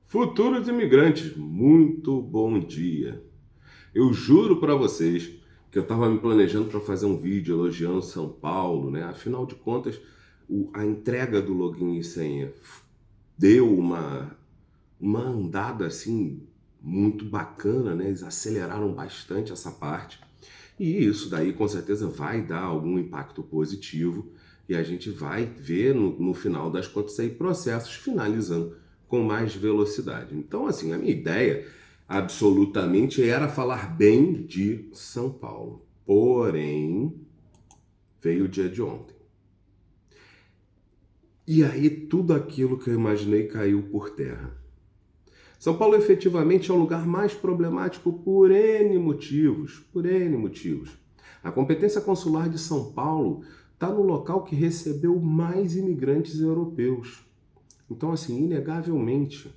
Futuros imigrantes, muito bom dia. Eu juro para vocês que eu estava me planejando para fazer um vídeo elogiando São Paulo, né? Afinal de contas, a entrega do login e senha deu uma andada assim muito bacana, né? Eles aceleraram bastante essa parte. E isso daí com certeza vai dar algum impacto positivo e a gente vai ver no final das contas aí processos finalizando com mais velocidade. Então, assim, a minha ideia absolutamente era falar bem de São Paulo. Porém, veio o dia de ontem. E aí tudo aquilo que eu imaginei caiu por terra. São Paulo efetivamente é o lugar mais problemático por N motivos, por N motivos. A competência consular de São Paulo está no local que recebeu mais imigrantes europeus. Então, assim, inegavelmente,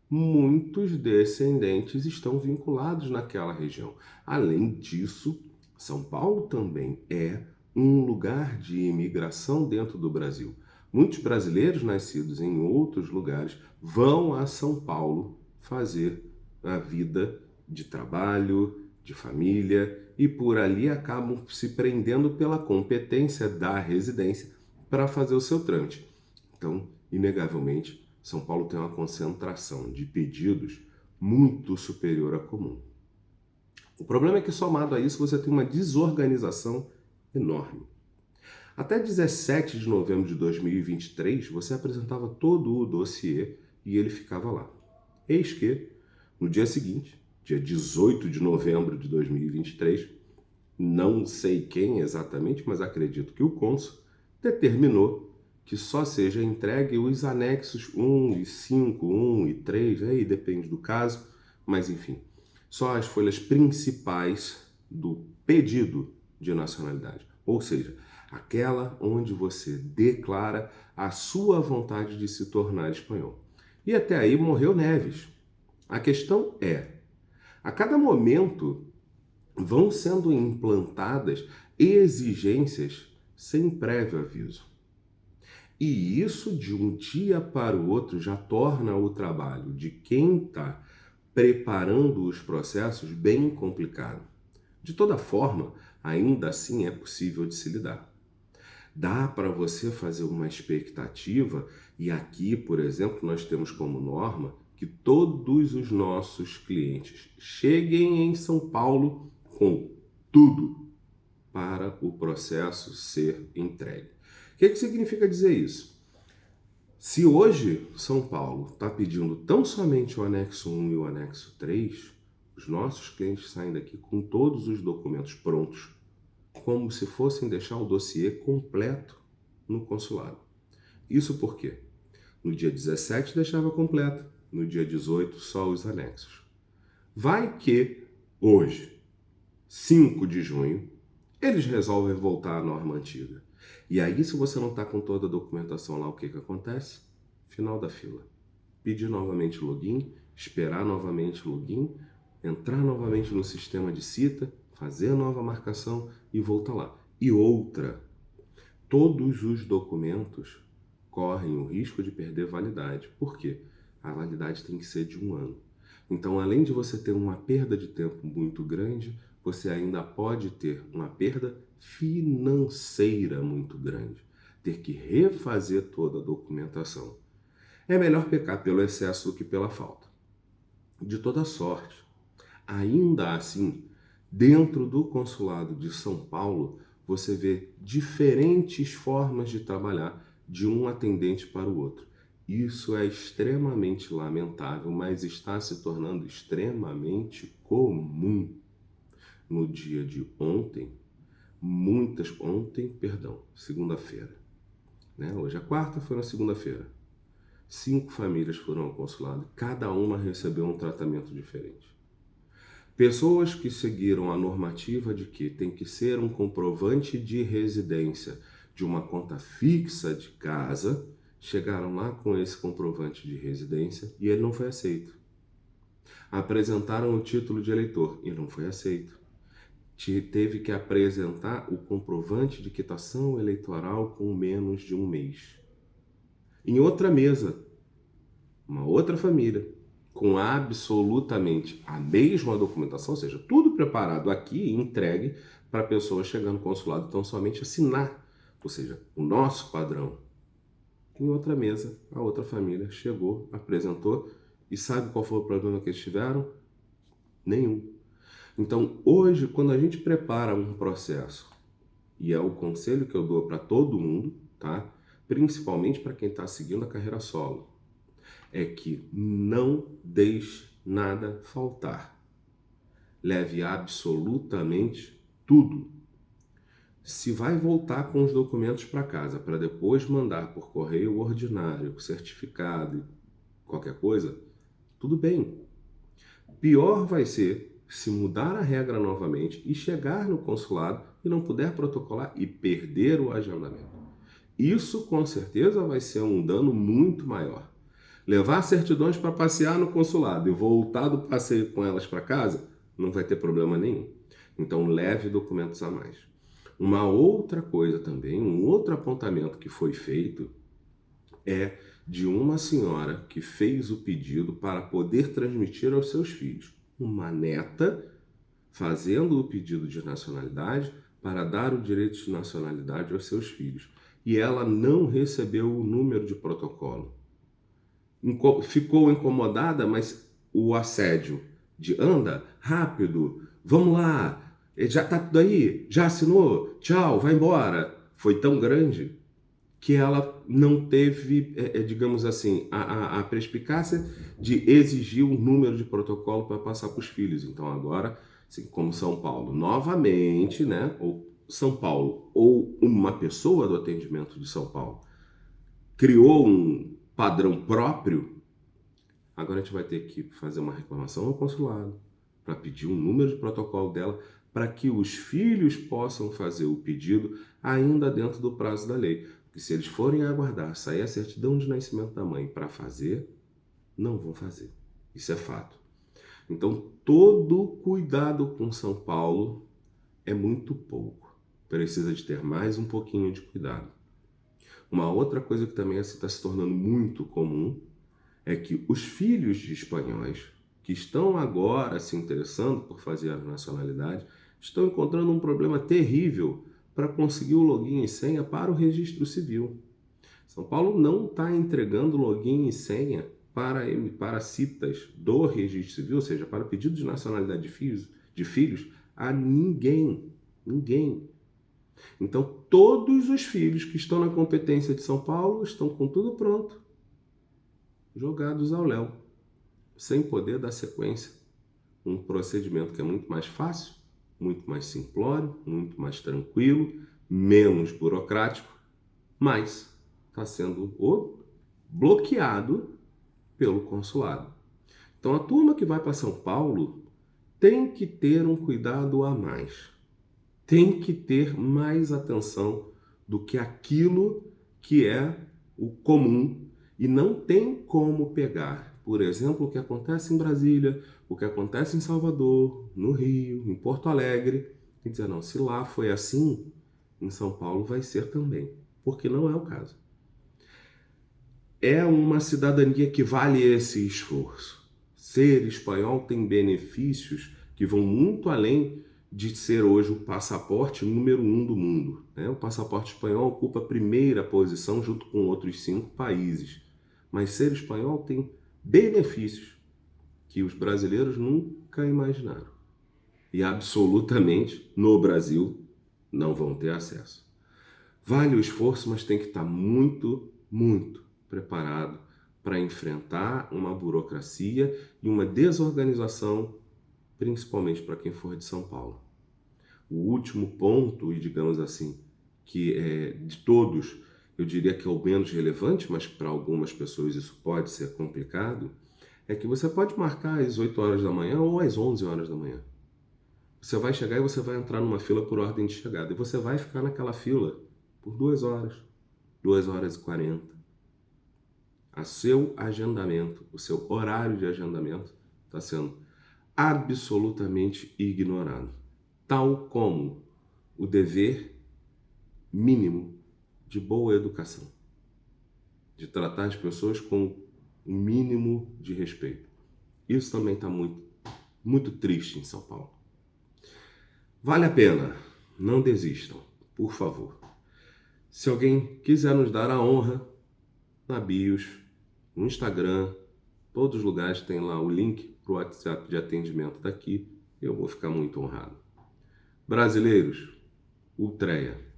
muitos descendentes estão vinculados naquela região. Além disso, São Paulo também é um lugar de imigração dentro do Brasil. Muitos brasileiros nascidos em outros lugares vão a São Paulo fazer a vida de trabalho, de família e por ali acabam se prendendo pela competência da residência para fazer o seu trâmite. Então, inegavelmente, São Paulo tem uma concentração de pedidos muito superior à comum. O problema é que, somado a isso, você tem uma desorganização enorme. Até 17 de novembro de 2023, você apresentava todo o dossiê e ele ficava lá. Eis que, no dia seguinte, dia 18 de novembro de 2023, não sei quem exatamente, mas acredito que o cônsul determinou que só seja entregue os anexos 1 e 5, 1 e 3, aí depende do caso, mas enfim, só as folhas principais do pedido de nacionalidade, ou seja, aquela onde você declara a sua vontade de se tornar espanhol. E até aí morreu Neves. A questão é, a cada momento vão sendo implantadas exigências sem prévio aviso. E isso de um dia para o outro já torna o trabalho de quem está preparando os processos bem complicado. De toda forma, ainda assim é possível de se lidar. Dá para você fazer uma expectativa, e aqui, por exemplo, nós temos como norma que todos os nossos clientes cheguem em São Paulo com tudo para o processo ser entregue. O que significa dizer isso? Se hoje São Paulo está pedindo tão somente o anexo 1 e o anexo 3, os nossos clientes saem daqui com todos os documentos prontos, como se fossem deixar o dossiê completo no consulado. Isso por quê? No dia 17 deixava completo, no dia 18 só os anexos. Vai que hoje, 5 de junho, eles resolvem voltar à norma antiga. E aí, se você não está com toda a documentação lá, o que acontece? Final da fila. Pedir novamente login, esperar novamente login, entrar novamente no sistema de cita, fazer a nova marcação e voltar lá. E outra, todos os documentos correm o risco de perder validade. Por quê? A validade tem que ser de 1 ano. Então, além de você ter uma perda de tempo muito grande, você ainda pode ter uma perda financeira muito grande. Ter que refazer toda a documentação. É melhor pecar pelo excesso do que pela falta. De toda sorte, ainda assim, dentro do consulado de São Paulo, você vê diferentes formas de trabalhar de um atendente para o outro. Isso é extremamente lamentável, mas está se tornando extremamente comum. No dia de ontem, segunda-feira, né? Hoje é quarta, foi na segunda-feira. 5 famílias foram ao consulado, cada uma recebeu um tratamento diferente. Pessoas que seguiram a normativa de que tem que ser um comprovante de residência de uma conta fixa de casa, chegaram lá com esse comprovante de residência e ele não foi aceito. Apresentaram o título de eleitor e não foi aceito. Teve que apresentar o comprovante de quitação eleitoral com menos de 1 mês. Em outra mesa, uma outra família com absolutamente a mesma documentação, ou seja, tudo preparado aqui e entregue para a pessoa chegar no consulado, então somente assinar, ou seja, o nosso padrão. Em outra mesa, a outra família chegou, apresentou, e sabe qual foi o problema que eles tiveram? Nenhum. Então, hoje, quando a gente prepara um processo, e é o conselho que eu dou para todo mundo, tá? Principalmente para quem está seguindo a carreira solo, é que não deixe nada faltar. Leve absolutamente tudo. Se vai voltar com os documentos para casa para depois mandar por correio ordinário, certificado, qualquer coisa, tudo bem. Pior vai ser se mudar a regra novamente e chegar no consulado e não puder protocolar e perder o agendamento. Isso com certeza vai ser um dano muito maior. Levar certidões para passear no consulado e voltar do passeio com elas para casa, não vai ter problema nenhum. Então leve documentos a mais. Uma outra coisa também, um outro apontamento que foi feito é de uma senhora que fez o pedido para poder transmitir aos seus filhos. Uma neta fazendo o pedido de nacionalidade para dar o direito de nacionalidade aos seus filhos. E ela não recebeu o número de protocolo. Ficou incomodada, mas o assédio de anda, rápido, vamos lá, já tá tudo aí, já assinou, tchau, vai embora, foi tão grande que ela não teve, digamos assim, a perspicácia de exigir um número de protocolo para passar para os filhos. Então agora, assim, como São Paulo, novamente, né, ou São Paulo, ou uma pessoa do atendimento de São Paulo, criou um padrão próprio, agora a gente vai ter que fazer uma reclamação ao consulado para pedir um número de protocolo dela para que os filhos possam fazer o pedido ainda dentro do prazo da lei. Porque se eles forem aguardar sair a certidão de nascimento da mãe para fazer, não vão fazer. Isso é fato. Então, todo cuidado com São Paulo é muito pouco. Precisa de ter mais um pouquinho de cuidado. Uma outra coisa que também está se tornando muito comum é que os filhos de espanhóis que estão agora se interessando por fazer a nacionalidade estão encontrando um problema terrível para conseguir o login e senha para o registro civil. São Paulo não está entregando login e senha para citas do registro civil, ou seja, para pedido de nacionalidade de filhos a ninguém. Ninguém. Então, todos os filhos que estão na competência de São Paulo estão com tudo pronto, jogados ao léu, sem poder dar sequência. Um procedimento que é muito mais fácil, muito mais simplório, muito mais tranquilo, menos burocrático, mas está sendo bloqueado pelo consulado. Então a turma que vai para São Paulo tem que ter um cuidado a mais. Tem que ter mais atenção do que aquilo que é o comum e não tem como pegar, por exemplo, o que acontece em Brasília, o que acontece em Salvador, no Rio, em Porto Alegre, e dizer, não, se lá foi assim, em São Paulo vai ser também, porque não é o caso. É uma cidadania que vale esse esforço. Ser espanhol tem benefícios que vão muito além de ser hoje o passaporte número 1 do mundo, né? O passaporte espanhol ocupa a primeira posição junto com outros 5 países. Mas ser espanhol tem benefícios que os brasileiros nunca imaginaram. E absolutamente no Brasil não vão ter acesso. Vale o esforço, mas tem que estar muito, muito preparado para enfrentar uma burocracia e uma desorganização, principalmente para quem for de São Paulo. O último ponto, e digamos assim, que é de todos, eu diria que é o menos relevante, mas para algumas pessoas isso pode ser complicado, é que você pode marcar às 8 horas da manhã ou às 11 horas da manhã. Você vai chegar e você vai entrar numa fila por ordem de chegada. E você vai ficar naquela fila por 2 horas, 2 horas e 40. O seu agendamento, o seu horário de agendamento está sendo absolutamente ignorado. Tal como o dever mínimo de boa educação, de tratar as pessoas com o mínimo de respeito. Isso também está muito, muito triste em São Paulo. Vale a pena, não desistam, por favor. Se alguém quiser nos dar a honra, na bios, no Instagram, todos os lugares tem lá o link para o WhatsApp de atendimento daqui. Eu vou ficar muito honrado. Brasileiros, Ultreia.